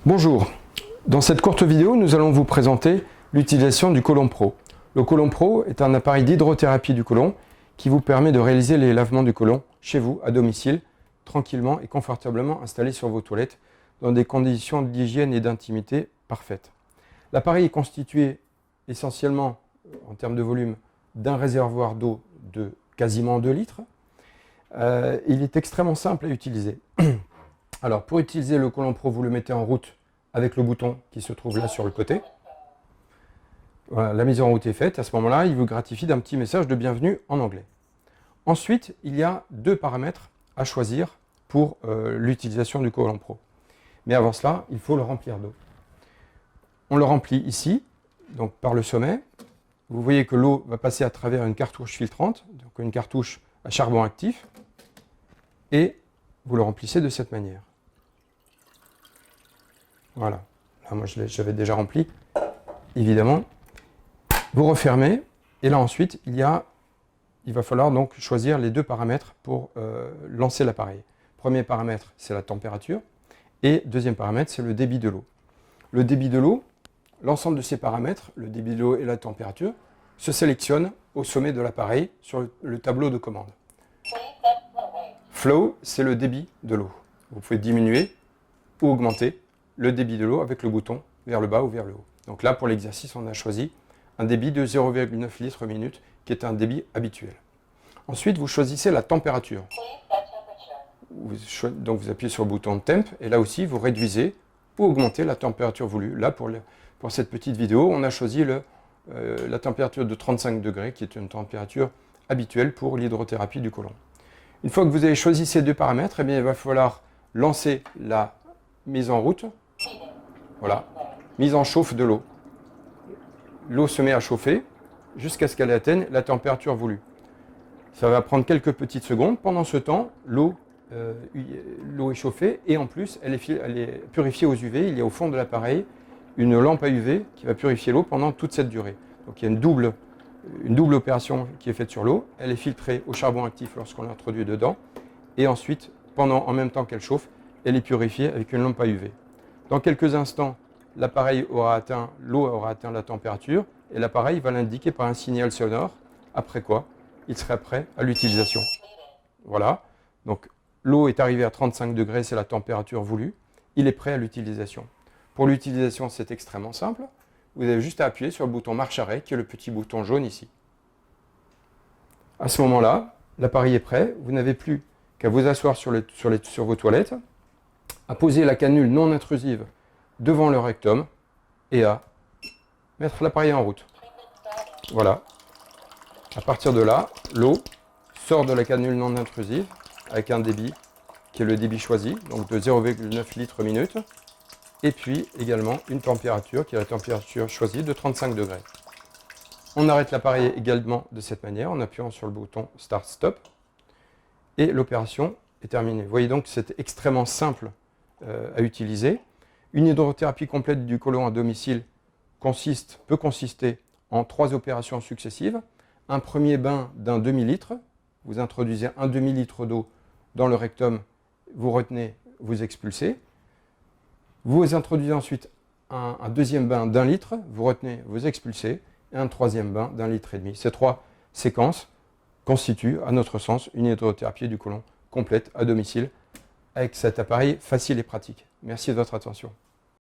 Bonjour, dans cette courte vidéo, nous allons vous présenter l'utilisation du Colon Pro. Le Colon Pro est un appareil d'hydrothérapie du côlon qui vous permet de réaliser les lavements du côlon chez vous, à domicile, tranquillement et confortablement installé sur vos toilettes, dans des conditions d'hygiène et d'intimité parfaites. L'appareil est constitué essentiellement, en termes de volume, d'un réservoir d'eau de quasiment 2 litres. Il est extrêmement simple à utiliser. Alors, pour utiliser le Colon Pro, vous le mettez en route avec le bouton qui se trouve là sur le côté. Voilà, la mise en route est faite. À ce moment-là, il vous gratifie d'un petit message de bienvenue en anglais. Ensuite, il y a 2 paramètres à choisir pour l'utilisation du Colon Pro. Mais avant cela, il faut le remplir d'eau. On le remplit ici, donc par le sommet. Vous voyez que l'eau va passer à travers une cartouche filtrante, donc une cartouche à charbon actif, et vous le remplissez de cette manière. Voilà. Là, moi, j'avais déjà rempli, évidemment. Vous refermez, et là ensuite, il va falloir donc choisir les 2 paramètres pour lancer l'appareil. Premier paramètre, c'est la température, et deuxième paramètre, c'est le débit de l'eau. Le débit de l'eau, l'ensemble de ces paramètres, le débit de l'eau et la température, se sélectionnent au sommet de l'appareil sur le tableau de commande. Flow, c'est le débit de l'eau. Vous pouvez diminuer ou augmenter le débit de l'eau avec le bouton vers le bas ou vers le haut. Donc là, pour l'exercice, on a choisi un débit de 0,9 litres minute, qui est un débit habituel. Ensuite, vous choisissez la température. Donc vous appuyez sur le bouton Temp, et là aussi, vous réduisez ou augmentez la température voulue. Là, pour cette petite vidéo, on a choisi la température de 35 degrés, qui est une température habituelle pour l'hydrothérapie du côlon. Une fois que vous avez choisi ces 2 paramètres, eh bien, il va falloir lancer la mise en route. Voilà, mise en chauffe de l'eau. L'eau se met à chauffer jusqu'à ce qu'elle atteigne la température voulue. Ça va prendre quelques petites secondes. Pendant ce temps, l'eau est chauffée et en plus, elle est purifiée aux UV. Il y a au fond de l'appareil une lampe à UV qui va purifier l'eau pendant toute cette durée. Donc il y a une double opération qui est faite sur l'eau. Elle est filtrée au charbon actif lorsqu'on l'introduit dedans. Et ensuite, en même temps qu'elle chauffe, elle est purifiée avec une lampe à UV. Dans quelques instants, l'eau aura atteint la température et l'appareil va l'indiquer par un signal sonore, après quoi il serait prêt à l'utilisation. Voilà, donc l'eau est arrivée à 35 degrés, c'est la température voulue, il est prêt à l'utilisation. Pour l'utilisation, c'est extrêmement simple. Vous avez juste à appuyer sur le bouton marche arrêt, qui est le petit bouton jaune ici. À ce moment-là, l'appareil est prêt, vous n'avez plus qu'à vous asseoir sur vos toilettes, à poser la canule non intrusive devant le rectum et à mettre l'appareil en route. Voilà. À partir de là, l'eau sort de la canule non intrusive avec un débit qui est le débit choisi, donc de 0,9 litres minute, et puis également une température qui est la température choisie de 35 degrés. On arrête l'appareil également de cette manière en appuyant sur le bouton Start Stop et l'opération est terminée. Vous voyez donc que c'est extrêmement simple à utiliser. Une hydrothérapie complète du côlon à domicile peut consister en 3 opérations successives. Un premier bain d'un demi-litre, vous introduisez un demi-litre d'eau dans le rectum, vous retenez, vous expulsez. Vous introduisez ensuite un deuxième bain d'1 litre, vous retenez, vous expulsez, et un troisième bain d'1,5 litre. Ces 3 séquences constituent, à notre sens, une hydrothérapie du côlon complète à domicile avec cet appareil facile et pratique. Merci de votre attention.